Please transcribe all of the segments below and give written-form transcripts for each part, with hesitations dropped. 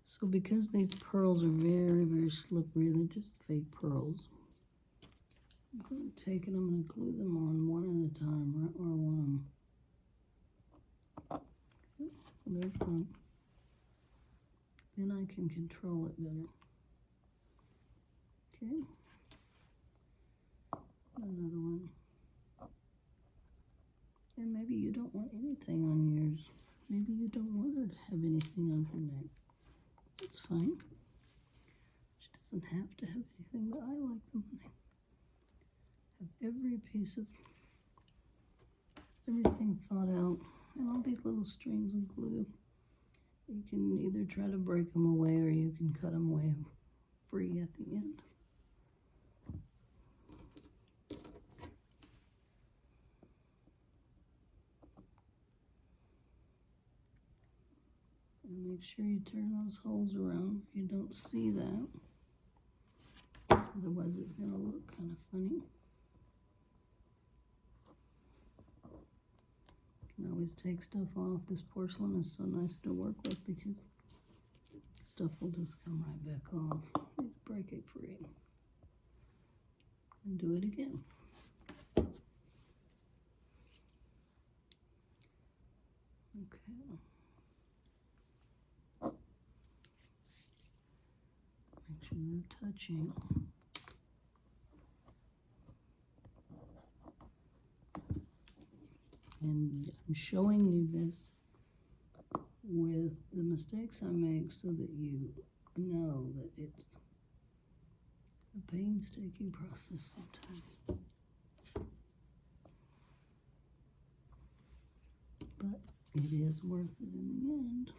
So because these pearls are very, very slippery, they're just fake pearls. I'm going to take it, I'm going to glue them on one at a time, right where I want them. They're fun. Then I can control it better. Okay. Another one. And maybe you don't want anything on yours. Maybe you don't want her to have anything on her neck. That's fine. She doesn't have to have anything, but I like them when they have every piece of everything thought out, and all these little strings of glue. You can either try to break them away or you can cut them away free at the end. And make sure you turn those holes around if you don't see that. Otherwise it's going to look kind of funny. You can always take stuff off. This porcelain is so nice to work with because stuff will just come right back off. Just break it free. And do it again. Okay. Make sure they're touching. And I'm showing you this with the mistakes I make so that you know that it's a painstaking process sometimes. But it is worth it in the end.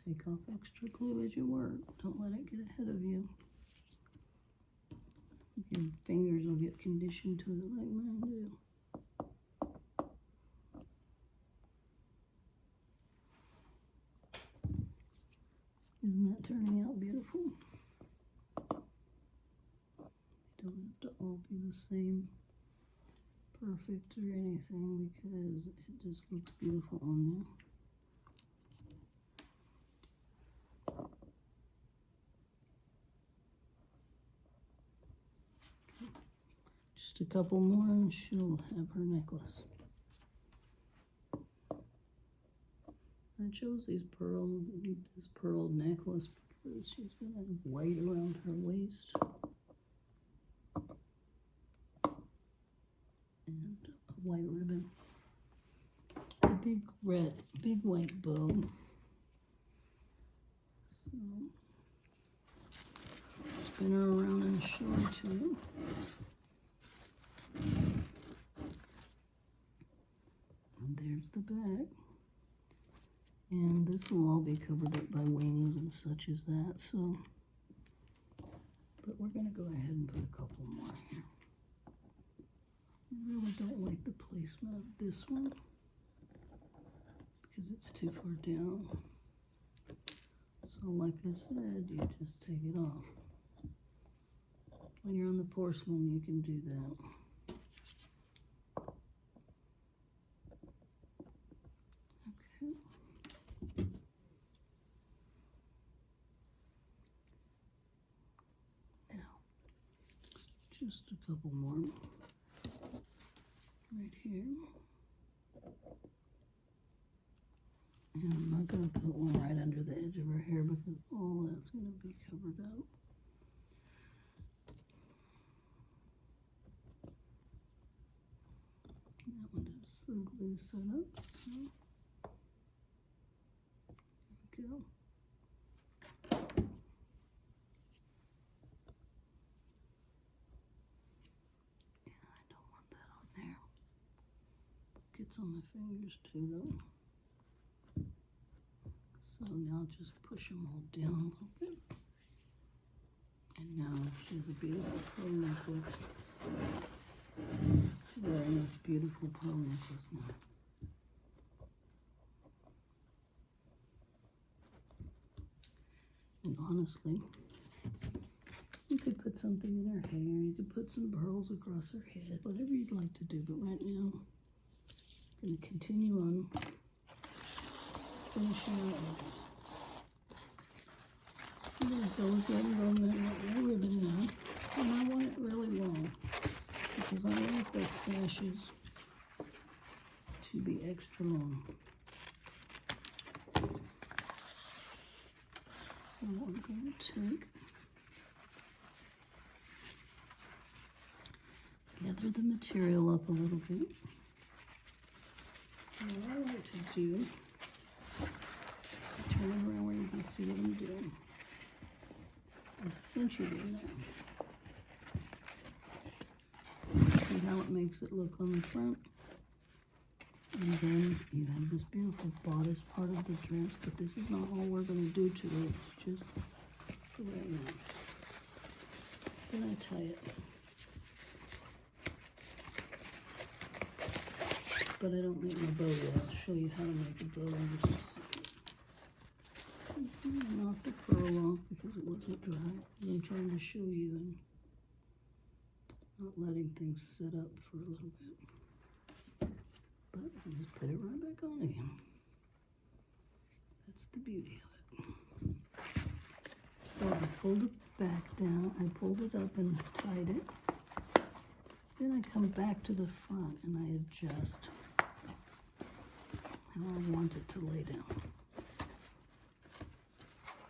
Take off extra glue as you work. Don't let it get ahead of you. Your fingers will get conditioned to it like mine do. Isn't that turning out beautiful? They don't have to all be the same, perfect or anything, because it just looks beautiful on there. Just a couple more and she'll have her necklace. I chose this pearl necklace because she's going to have white around her waist. And a white ribbon. A big white bow. So, spin her around and show her to you. And there's the back. And this will all be covered up by wings and such as that, so. But we're going to go ahead and put a couple more here. I really don't like the placement of this one because it's too far down. So like I said, you just take it off. When you're on the porcelain, you can do that. Just a couple more right here. And I'm not going to put one right under the edge of her hair because all that's going to be covered up. That one does the glue setup, so there we go. Gets on my fingers too though. So now just push them all down a little bit. And now she has a beautiful pearl necklace. She's wearing a beautiful pearl necklace now. And honestly, you could put something in her hair, you could put some pearls across her head, whatever you'd like to do. But right now, I'm going to continue on finishing out. I'm going to go with that ribbon now. And I want it really long because I want the sashes to be extra long. So I'm going to gather the material up a little bit. And what I like to do, turn it around where you can see what I'm doing. I cinch it in there. See how it makes it look on the front? And then you have this beautiful bodice part of the dress, but this is not all we're going to do to it. It's just right now. Then I tie it. But I don't make my bow yet. I'll show you how to make a bow in just a second. I knocked the pearl off because it wasn't dry. I'm trying to show you and not letting things sit up for a little bit. But I just put it right back on again. That's the beauty of it. So I pulled it back down. I pulled it up and tied it. Then I come back to the front and I adjust how I want it to lay down.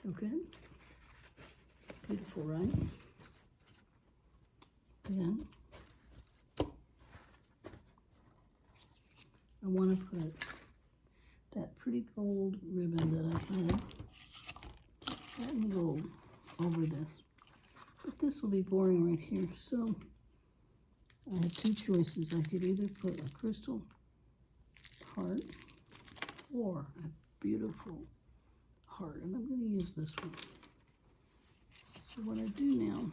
Okay? Beautiful, right? Then I want to put that pretty gold ribbon that I had, that satin gold, over this. But this will be boring right here, so I have two choices. I could either put a crystal heart or a beautiful heart, and I'm going to use this one. So what I do now,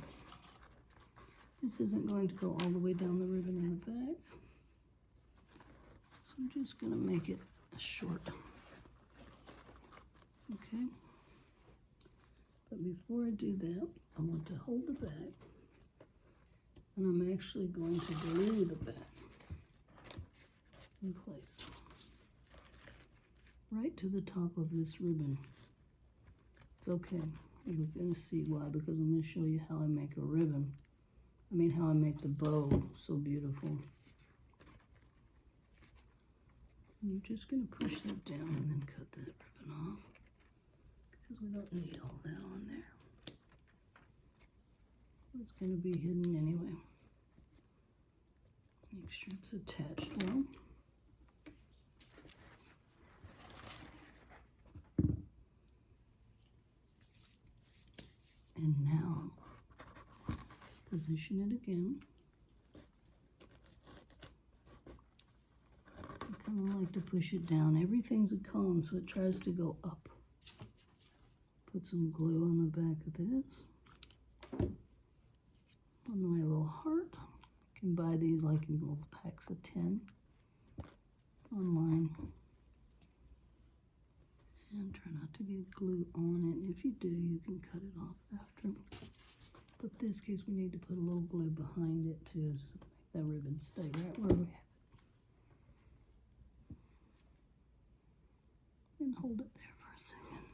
this isn't going to go all the way down the ribbon in the back, so I'm just going to make it short. Okay? But before I do that, I want to hold the back, and I'm actually going to glue the back in place, right to the top of this ribbon. It's okay. You're going to see why, because I'm going to show you how I make a ribbon. How I make the bow so beautiful. And you're just going to push that down and then cut that ribbon off, because we don't need all that on there. It's going to be hidden anyway. Make sure it's attached well. And now, position it again. I kind of like to push it down. Everything's a cone, so it tries to go up. Put some glue on the back of this. On my little heart. You can buy these like in little packs of 10 online. And try not to get glue on it. If you do, you can cut it off after. But in this case, we need to put a little glue behind it to make that ribbon stay right where we have it. And hold it there for a second.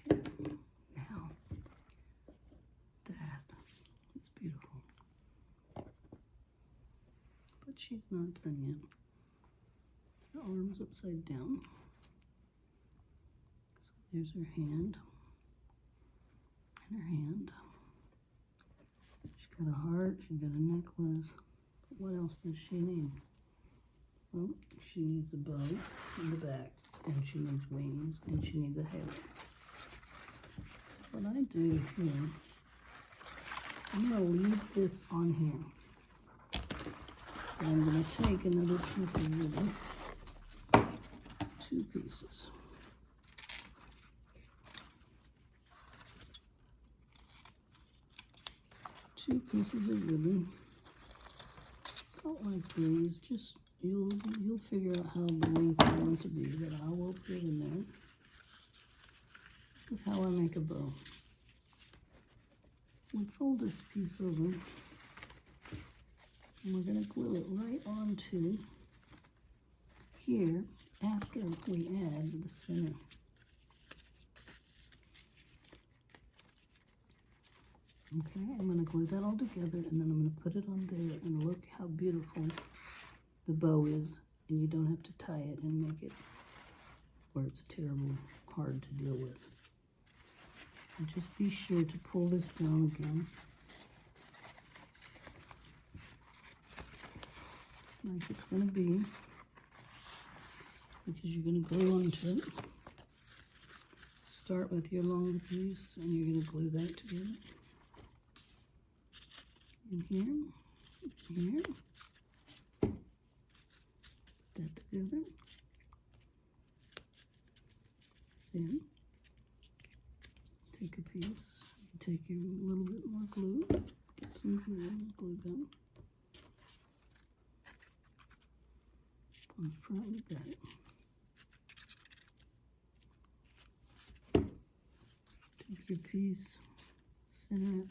Okay, now that is beautiful. But she's not done yet. Her arm's upside down. So there's her hand. And her hand. She's got a heart, she's got a necklace. But what else does she need? Well, she needs a bow in the back, and she needs wings, and she needs a halo. So what I do here, I'm going to leave this on here. And I'm going to take another piece of ribbon, 2 pieces. Two pieces of ribbon, about like these, just you'll figure out how the length you want it to be, but I will put it in there. This is how I make a bow. We fold this piece over, and we're going to glue it right onto here after we add the center. Okay, I'm going to glue that all together, and then I'm going to put it on there, and look how beautiful the bow is, and you don't have to tie it and make it where it's terrible hard to deal with. And just be sure to pull this down again, like it's going to be, because you're going to glue onto it. Start with your longer piece, and you're going to glue that together. In here, put that together. Then take a piece, take your little bit more glue, get some glue gun on the front and the back. Take your piece, center it,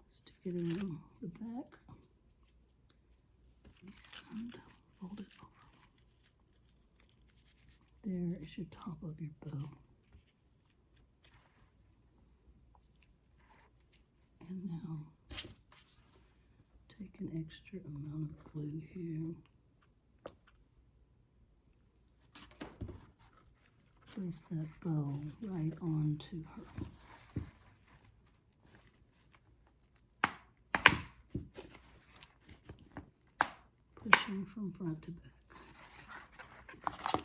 stick it around the back, and fold it over. There is your top of your bow. And now, take an extra amount of glue here. Place that bow right onto her. Pushing from front to back.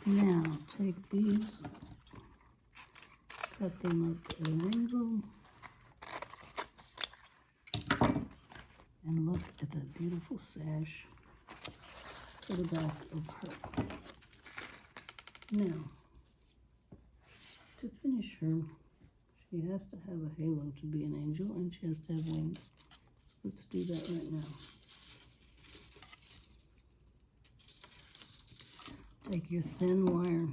Now, take these, cut them up at an angle, and look at that beautiful sash to the back of her. Now, to finish her, she has to have a halo to be an angel, and she has to have wings. Let's do that right now. Take your thin wire,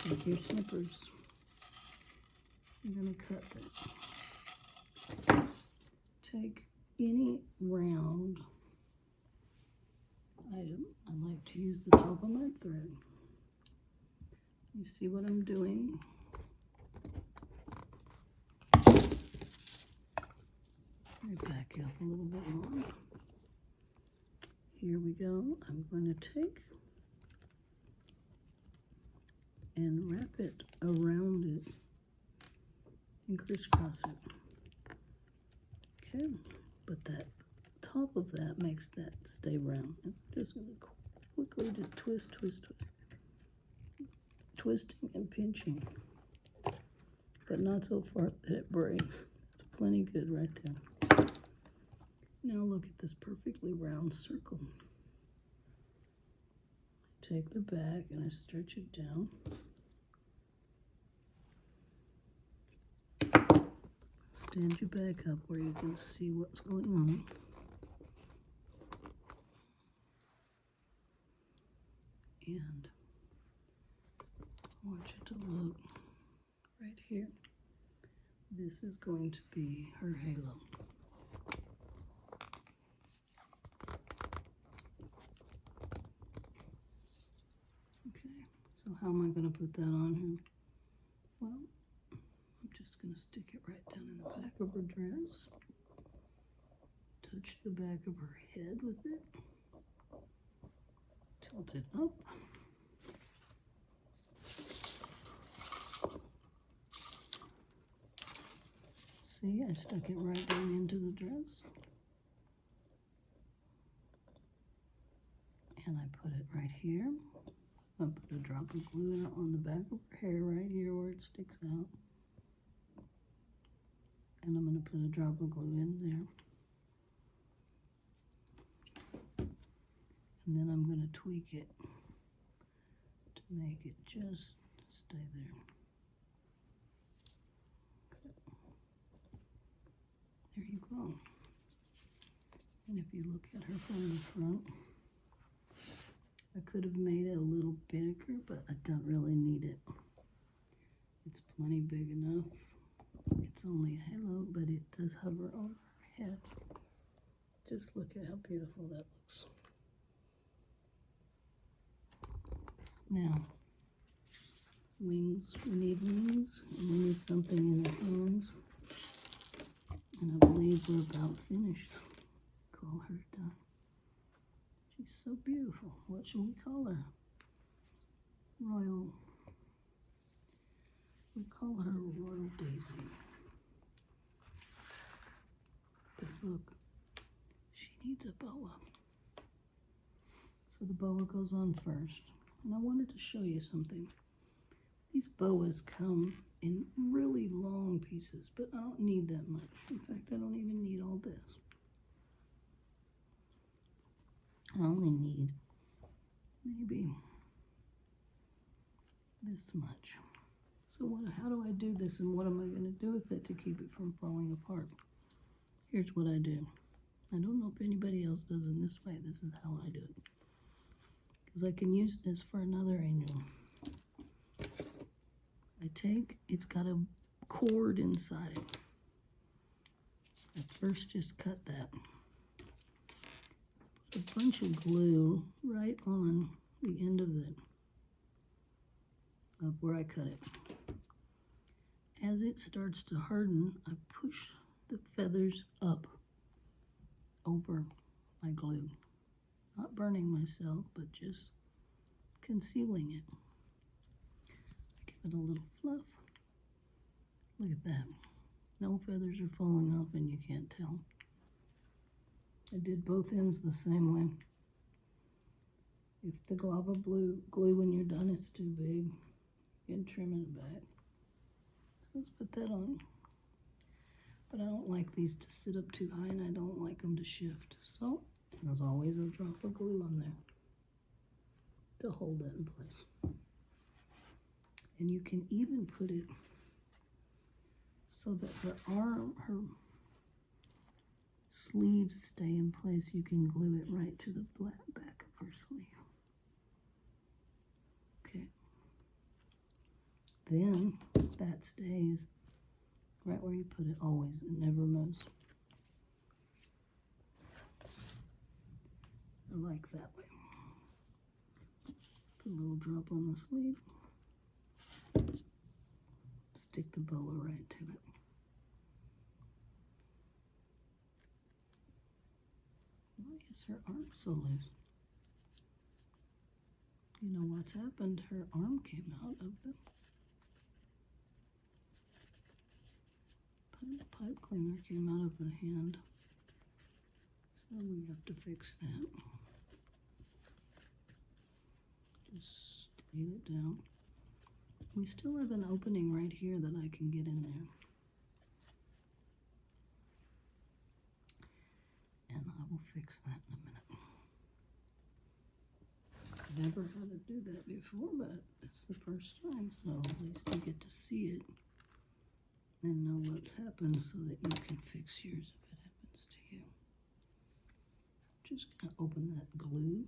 take your snippers, you're going to cut that. Take any round item. I like to use the top of my thread. You see what I'm doing? Let me back up a little bit more. Here we go. I'm going to take and wrap it around it and crisscross it. Okay, but that top of that makes that stay round. I'm just going to quickly just twist, twisting and pinching, but not so far that it breaks. It's plenty good right there. Now look at this perfectly round circle. Take the back and I stretch it down. Stand your back up where you can see what's going on. And I want you to look right here. This is going to be her halo. Okay, so how am I going to put that on here? Well, I'm just going to stick it right down in the back of her dress. Touch the back of her head with it. Tilt it up. See, I stuck it right down into the dress. And I put it right here. I put a drop of glue in it on the back of her hair right here where it sticks out. And I'm going to put a drop of glue in there. And then I'm going to tweak it to make it just stay there. Okay. There you go. And if you look at her from the front, I could have made it a little bigger, but I don't really need it. It's plenty big enough. It's only a halo, but it does hover over her head. Just look at how beautiful that looks. Now, wings. We need wings, and we need something in her hands. And I believe we're about finished. Call her done. She's so beautiful. What shall we call her? Royal. We call her Royal Daisy. But look, she needs a boa. So the boa goes on first. And I wanted to show you something. These boas come in really long pieces, but I don't need that much. In fact, I don't even need all this. I only need maybe this much. So how do I do this, and what am I going to do with it to keep it from falling apart? Here's what I do. I don't know if anybody else does it this way. This is how I do it. Because I can use this for another angel. It's got a cord inside. I first just cut that. Put a bunch of glue right on the end of it, of where I cut it. As it starts to harden, I push the feathers up over my glue. Not burning myself, but just concealing it. Give it a little fluff. Look at that. No feathers are falling off and you can't tell. I did both ends the same way. If the guava glue when you're done is too big, you can trim it back. Let's put that on. But I don't like these to sit up too high, and I don't like them to shift. So there's always a drop of glue on there to hold that in place. And you can even put it so that her sleeves stay in place. You can glue it right to the back of her sleeve. Okay. Then that stays right where you put it always. It never moves. I like that way. Put a little drop on the sleeve. Stick the boa right to it. Why is her arm so loose? You know what's happened? Her arm came out of the pipe cleaner, came out of the hand. So we have to fix that. Just lay it down. We still have an opening right here that I can get in there. And I will fix that in a minute. I've never had to do that before, but it's the first time, so at least you get to see it and know what's happened so that you can fix yours if it happens to you. Just gonna open that glue.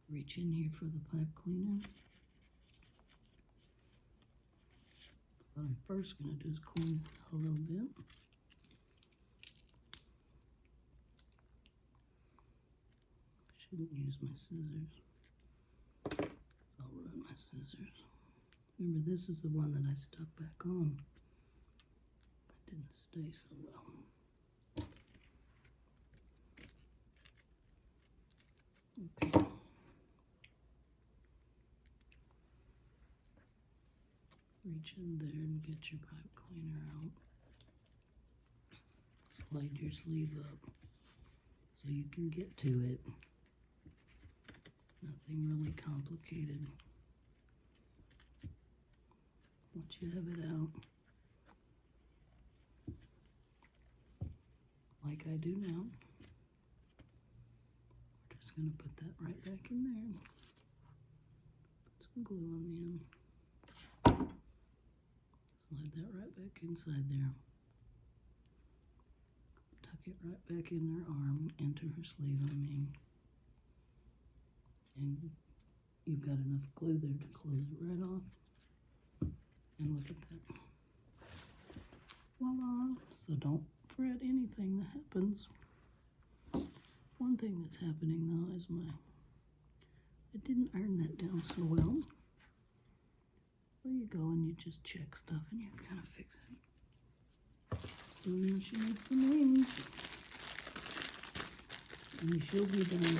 Reach in here for the pipe cleaner. What I'm first going to do is clean it a little bit. Shouldn't use my scissors. I'll ruin my scissors. Remember, this is the one that I stuck back on. It didn't stay so well. Okay. Reach in there and get your pipe cleaner out. Slide your sleeve up so you can get to it. Nothing really complicated. Once you have it out, like I do now, we're just going to put that right back in there. Put some glue on the end. Slide that right back inside there. Tuck it right back in her arm, into her sleeve, I mean. And you've got enough glue there to close it right off. And look at that. Voila! So don't fret anything that happens. One thing that's happening though is I didn't iron that down so well. Well, you go and you just check stuff and you kind of fix it. So now she needs some wings. And she'll be done.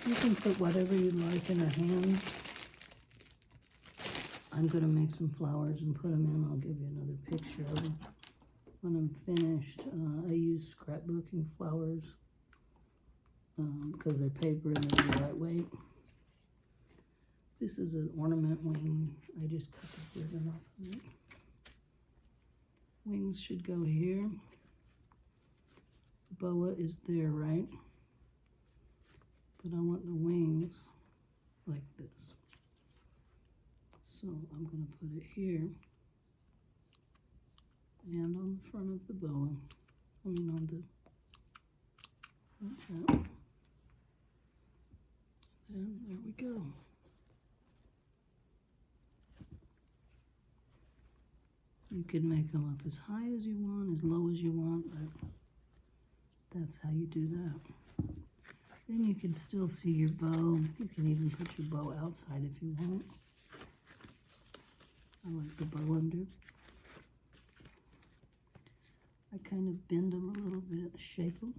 You can put whatever you like in her hand. I'm going to make some flowers and put them in. I'll give you another picture of them. When I'm finished, I use scrapbooking flowers because they're paper and they're lightweight. This is an ornament wing. I just cut the ribbon off of it. Wings should go here. The boa is there, right? But I want the wings like this. So I'm going to put it here and on the front of the boa. I mean on the, like that. And there we go. You can make them up as high as you want, as low as you want, but that's how you do that. Then you can still see your bow. You can even put your bow outside if you want. I like the bow under. I kind of bend them a little bit, shape them.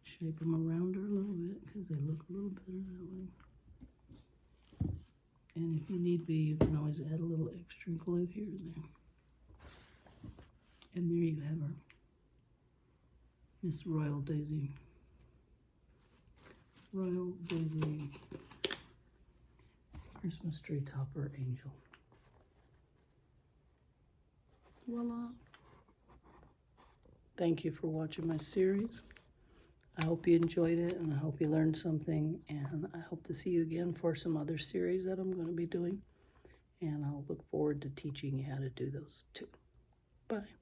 Shape them around her a little bit because they look a little better that way. And if you need be, you can always add a little extra glue here and there. And there you have her, Miss Royal Daisy. Royal Daisy Christmas tree topper angel. Voila. Thank you for watching my series. I hope you enjoyed it and I hope you learned something, and I hope to see you again for some other series that I'm going to be doing, and I'll look forward to teaching you how to do those too. Bye.